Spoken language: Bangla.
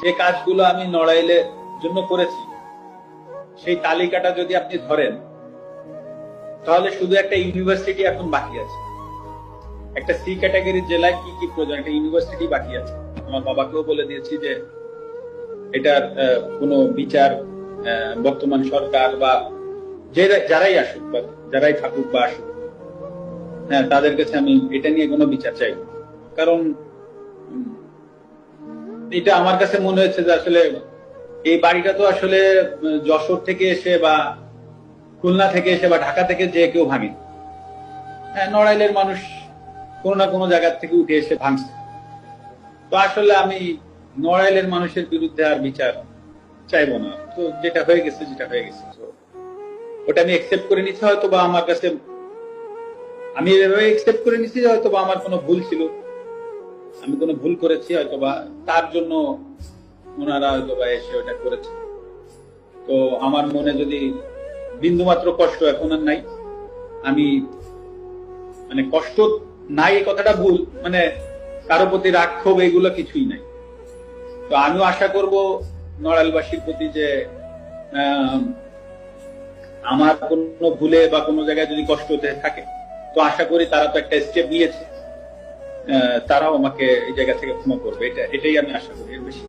যে কাজগুলো আমি নড়াইলের জন্য করেছি সেই তালিকাটা যদি আপনি ধরেন তাহলে শুধু একটা ইউনিভার্সিটি এখন বাকি আছে। একটা সি ক্যাটাগরির জেলায় কি কি প্রয়োজন, একটা ইউনিভার্সিটি বাকি আছে। আমার বাবাকেও বলে দিয়েছি যে এটার কোনো বিচার বর্তমান সরকার বা যারাই আসুক বা যারাই থাকুক বা আসুক, হ্যাঁ, তাদের কাছে আমি এটা নিয়ে কোনো বিচার চাই। কারণ এটা আমার কাছে মনে হয়েছে যে আসলে এই বাড়িটা তো আসলে যশোর থেকে এসে বা খুলনা থেকে এসে বা ঢাকা থেকে যে কেউ ভাঙে। হ্যাঁ, নড়াইলের মানুষ কোনো না কোনো জায়গা থেকে উঠে এসে ভাঙছে। তো আসলে আমি নড়াইলের মানুষের বিরুদ্ধে আর বিচার চাইবো না। তো যেটা হয়ে গেছে তো ওটা আমি একসেপ্ট করে নিচ্ছি। হয়তো বা আমার কাছে আমি এভাবে একসেপ্ট করে নিচ্ছি যে হয়তো বা আমার কোনো ভুল ছিল, আমি কোনো ভুল করেছি, হয়তো বা তার জন্য ওনারা হয়তো বা এসে ওটা করেছে। তো আমার মনে যদি বিন্দুমাত্র কষ্ট এখন আর নাই, আমি মানে কষ্ট নাই এই কথাটা ভুল, মানে কারো প্রতি রাগ ক্ষোভ এগুলো কিছুই নাই। তো আমিও আশা করব নড়াইলবাসীর প্রতি যে আমার কোনো ভুলে বা কোনো জায়গায় যদি কষ্ট হতে থাকে, তো আশা করি তারা তো একটা স্টেপ নিয়েছে, তারাও আমাকে এই জায়গা থেকে ক্ষমা করবে। এটাই আমি আশা করি, এর বেশি